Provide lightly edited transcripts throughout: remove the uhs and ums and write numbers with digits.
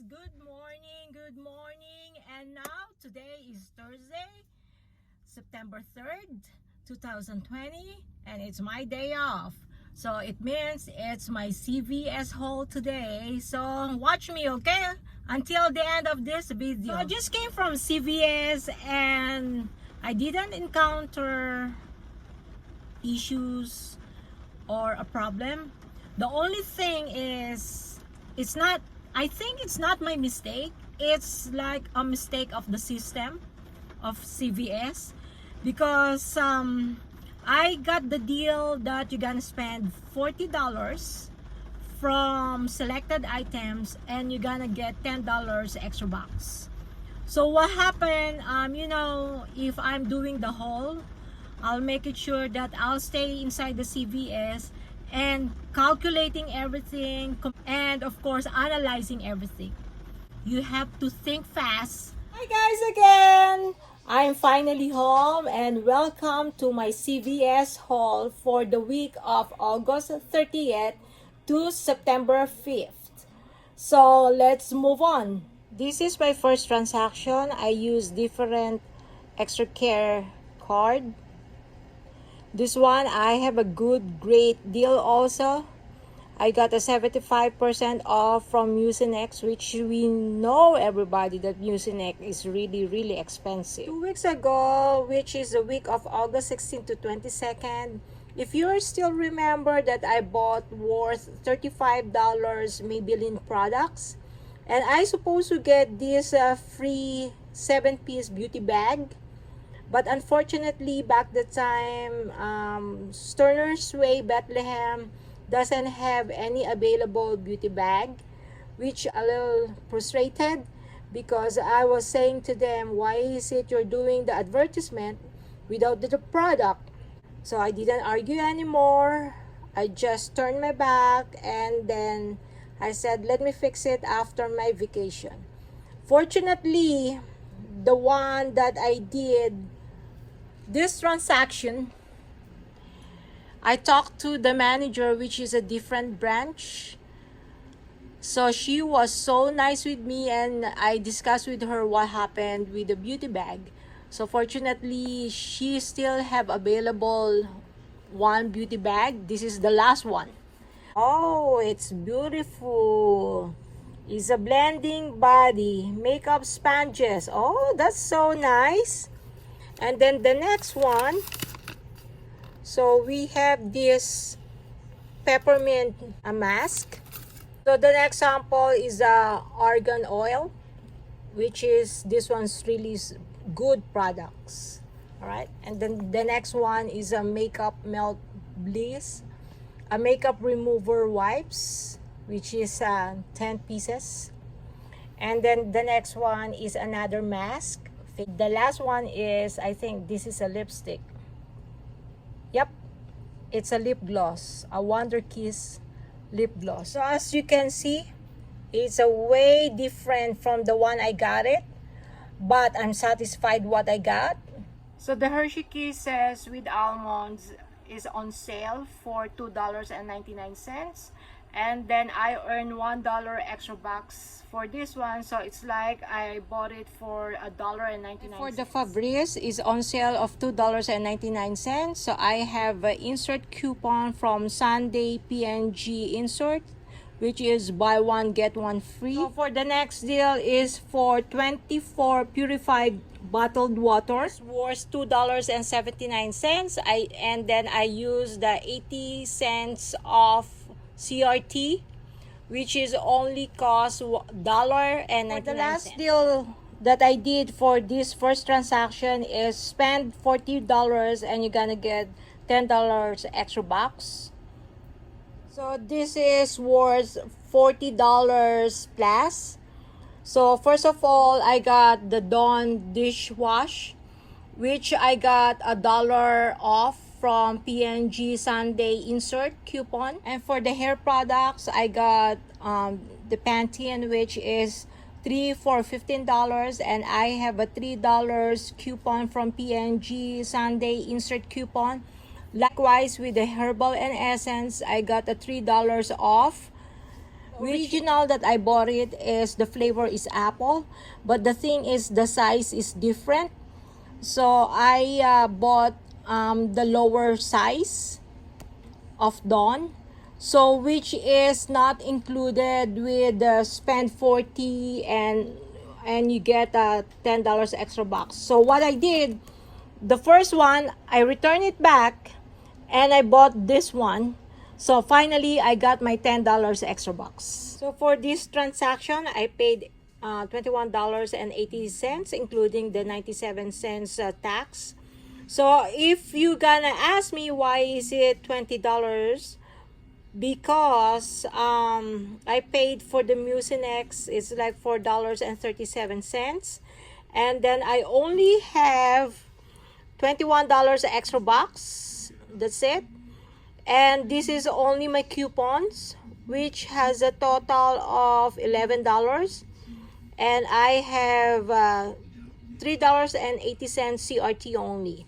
good morning. And now today is Thursday, September 3rd, 2020, and it's my day off. So it means it's my CVS haul today. So watch me, okay? Until the end of this video. So I just came from CVS and I didn't encounter issues or a problem. The only thing is I think it's not my mistake. It's like a mistake of the system of CVS, because I got the deal that you're gonna spend $40 from selected items and you're gonna get $10 extra bucks. So what happened, if I'm doing the haul, I'll make it sure that I'll stay inside the CVS and calculating everything, and of course analyzing everything. You have to think fast. Hi guys again! I'm finally home and welcome to my CVS haul for the week of August 30th to September 5th. So let's move on. This is my first transaction. I use different extra care card. This one I have a great deal also. I got a 75% off from Mucinex, which we know everybody that Mucinex is really expensive. 2 weeks ago, which is the week of August 16th to 22nd, if you still remember that I bought worth $35 Maybelline products, and I supposed to get this free 7-piece beauty bag. But unfortunately, back the time, Sterner's Way Bethlehem doesn't have any available beauty bag, which a little frustrated, because I was saying to them, why is it you're doing the advertisement without the product? So I didn't argue anymore. I just turned my back and then I said, let me fix it after my vacation. Fortunately, the one that I did this transaction, I talked to the manager, which is a different branch. So she was so nice with me and I discussed with her what happened with the beauty bag. So fortunately, she still have available one beauty bag. This is the last one. Oh, it's beautiful. It's a blending body makeup sponges. Oh, that's so nice. And then the next one, so we have this peppermint mask. So the next sample is argan oil, which is this one's really good products. All right, and then the next one is a makeup melt bliss, a makeup remover wipes, which is 10 pieces. And then the next one is another mask. The last one is, I think this is a lipstick. Yep, it's a lip gloss, a Wonder Kiss lip gloss. So as you can see, it's a way different from the one I got it, but I'm satisfied what I got. So the Hershey Kisses with almonds is on sale for $2.99. And then I earned $1 extra bucks for this one, so it's like I bought it for $1.99. For the Fabrice is on sale of $2.99. So I have an insert coupon from Sunday PNG Insert, which is buy one get one free. So for the next deal is for 24 purified bottled waters worth $2.79. And then I use the 80 cents off CRT, which is only cost $1.99. The last deal that I did for this first transaction is spend $40 and you're gonna get $10 extra bucks. So this is worth $40 plus. So first of all, I got the Dawn dishwash, which I got $1 off from PNG Sunday Insert coupon. And for the hair products, I got the Pantene, which is 3 for $15, and I have a $3 coupon from PNG Sunday Insert coupon. Likewise with the Herbal and Essence, I got a $3 off. Original that I bought it is the flavor is apple, but the thing is the size is different. So I bought the lower size of Dawn, so which is not included with the spend 40 and you get a $10 extra box. So what I did, the first one I returned it back and I bought this one. So finally I got my $10 extra box. So for this transaction I paid $21.80, including the 97 cents tax. So if you gonna ask me why is it $20, because I paid for the Mucinex, it's like $4.37, and then I only have $21 extra box. That's it. And this is only my coupons, which has a total of $11, and I have $3.80 CRT only.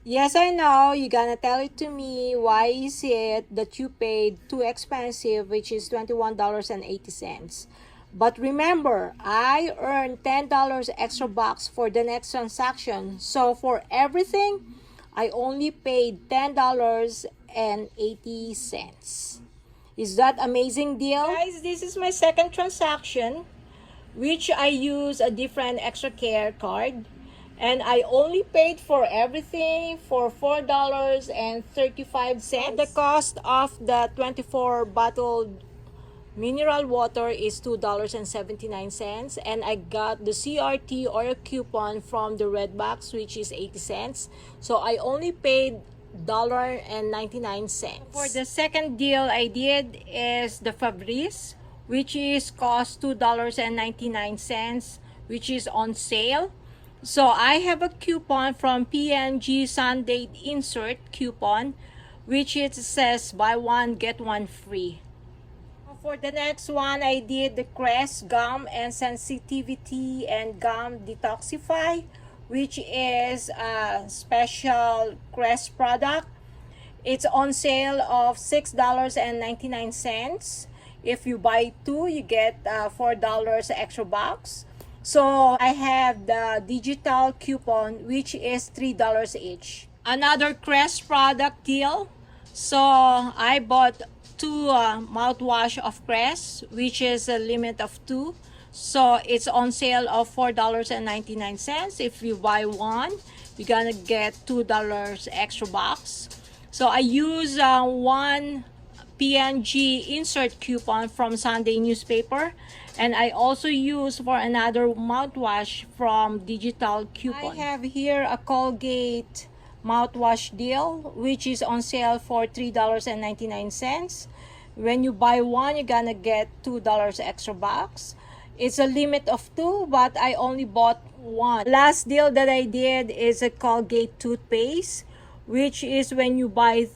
Yes, I know you're gonna tell it to me, why is it that you paid too expensive, which is $21.80. But remember, I earned $10 extra bucks for the next transaction. So for everything, I only paid $10.80. Is that amazing deal? Guys, this is my second transaction, which I use a different extra care card. And I only paid for everything for $4.35. The cost of the 24 bottled mineral water is $2.79, and I got the CRT or a coupon from the red box, which is 80 cents. So I only paid $1.99. For the second deal I did is the Fabrice, which is cost $2.99, which is on sale. So I have a coupon from P&G Sunday insert coupon, which it says buy one get one free. For the next one, I did the Crest Gum and Sensitivity and Gum Detoxify, which is a special Crest product. It's on sale of $6.99. If you buy two, you get $4 extra box. So I have the digital coupon, which is $3 each. Another Crest product deal. So I bought two mouthwash of Crest, which is a limit of 2. So it's on sale of $4.99. If you buy one, you're gonna get $2 extra box. So I use one P&G insert coupon from Sunday newspaper, and I also use for another mouthwash from digital coupon. I have here a Colgate mouthwash deal, which is on sale for $3.99. When you buy one, you're gonna get $2 extra box. It's a limit of 2, but I only bought one. Last deal that I did is a Colgate toothpaste, which is when you buy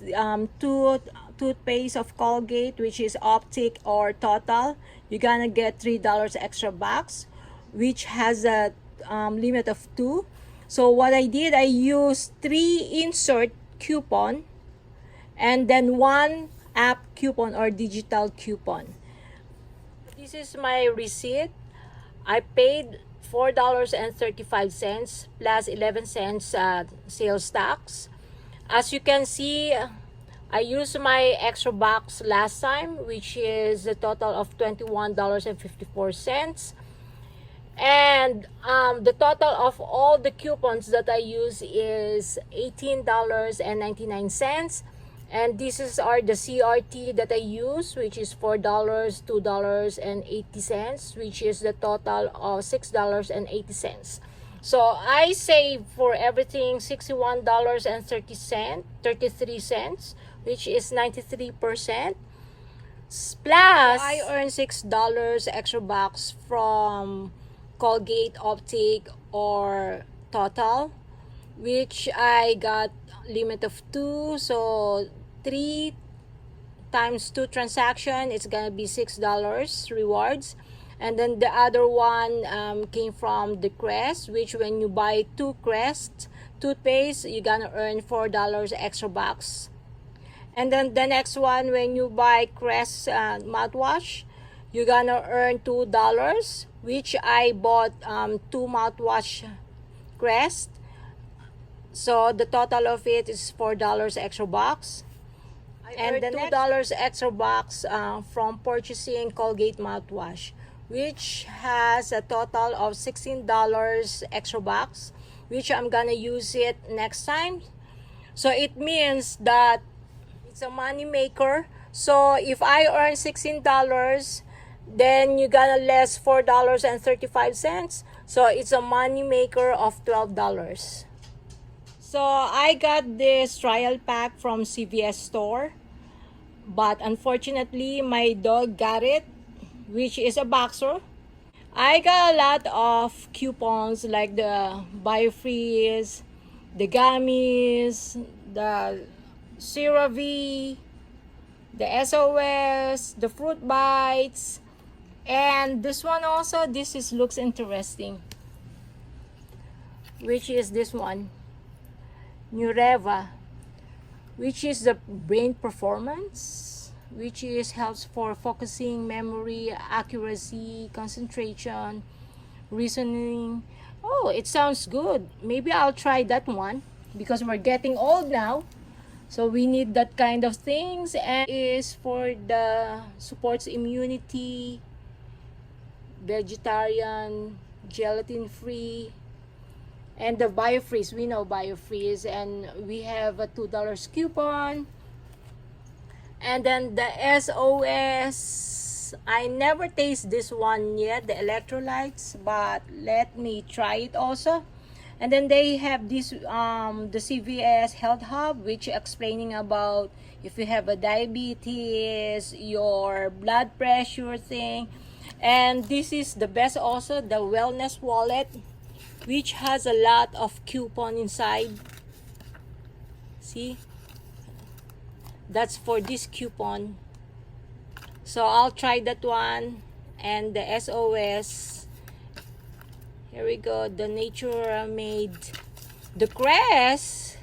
two toothpaste of Colgate, which is Optic or Total, you're gonna get $3 extra box, which has a limit of 2. So what I did, I used 3 insert coupon and then 1 app coupon or digital coupon. This is my receipt. I paid $4.35 plus 11 cents sales tax. As you can see, I used my extra box last time, which is a total of $21.54. And the total of all the coupons that I use is $18.99. And these are the CRT that I use, which is $4, $2.80, which is the total of $6.80. So I save for everything $61.33, which is 93%. Plus, I earn $6 extra bucks from Colgate, Optic, or Total, which I got limit of 2. So 3 times 2 transaction, it's gonna be $6 rewards. And then the other one came from the Crest, which when you buy 2 Crest toothpaste, you're gonna earn $4 extra bucks. And then the next one, when you buy Crest mouthwash, you're gonna earn $2, which I bought 2 mouthwash Crest. So the total of it is $4 extra bucks. And the $2 extra bucks from purchasing Colgate mouthwash, which has a total of $16 extra bucks, which I'm gonna use it next time. So it means that it's a money maker. So if I earn $16, then you're gonna less $4.35. So it's a money maker of $12. So I got this trial pack from CVS store, but unfortunately my dog got it, which is a boxer. I got a lot of coupons like the BioFreeze, the gummies, the CeraVe, the SOS, the fruit bites, and this one also. Looks interesting, which is this one, Nureva, which is the brain performance, which is helps for focusing, memory, accuracy, concentration, reasoning. Oh, it sounds good. Maybe I'll try that one because we're getting old now. So we need that kind of things, and is for the supports immunity, vegetarian, gelatin free, and the BioFreeze. We know BioFreeze, and we have a $2 coupon. And then the SOS, I never taste this one yet, the electrolytes, but let me try it also. And then they have this the CVS Health Hub, which explaining about if you have a diabetes, your blood pressure thing. And this is the best also, the wellness wallet, which has a lot of coupon inside. See, that's for this coupon. So I'll try that one. And the SOS, here we go, the Nature Made, the Crest.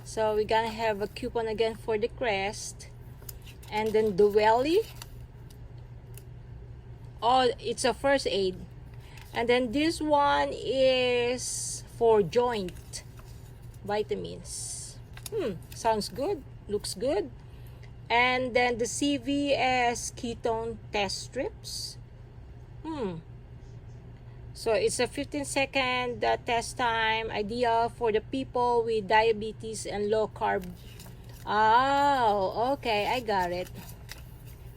So we're gonna have a coupon again for the Crest. And then the Welly, oh, it's a first aid. And then this one is for joint vitamins. Sounds good, looks good. And then the CVS ketone test strips. So it's a 15-second test time, ideal for the people with diabetes and low carb. Oh, okay, I got it.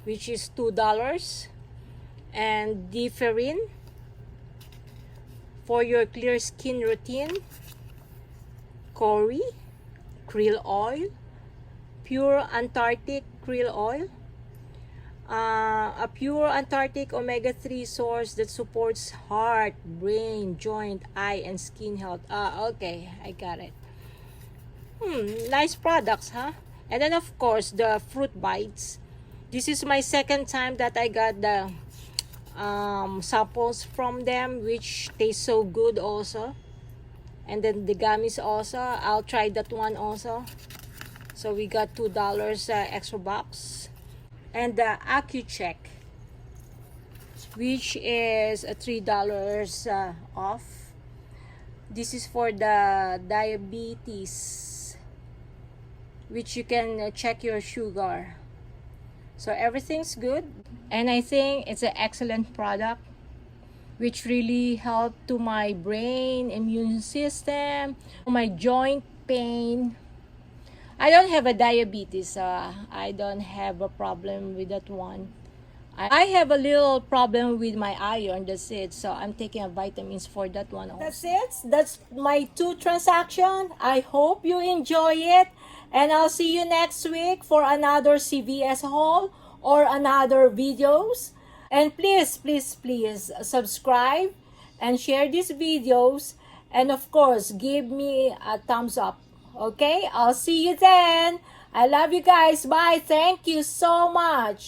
Which is $2. And Differin for your clear skin routine. Cori krill oil, pure Antarctic krill oil. A pure Antarctic omega-3 source that supports heart, brain, joint, eye, and skin health. Okay, I got it. Nice products, huh? And then of course the fruit bites. This is my second time that I got the samples from them, which taste so good also. And then the gummies also, I'll try that one also. So we got $2 extra bucks. And the AccuCheck, which is a $3 off. This is for the diabetes, which you can check your sugar. So everything's good, and I think it's an excellent product, which really helped to my brain, immune system, my joint pain. I don't have a diabetes, I don't have a problem with that one. I have a little problem with my iron, that's it. So I'm taking vitamins for that one also. That's it. That's my 2 transactions. I hope you enjoy it. And I'll see you next week for another CVS haul or another videos. And please, please, please subscribe and share these videos. And of course, give me a thumbs up. Okay, I'll see you then. I love you guys. Bye. Thank you so much.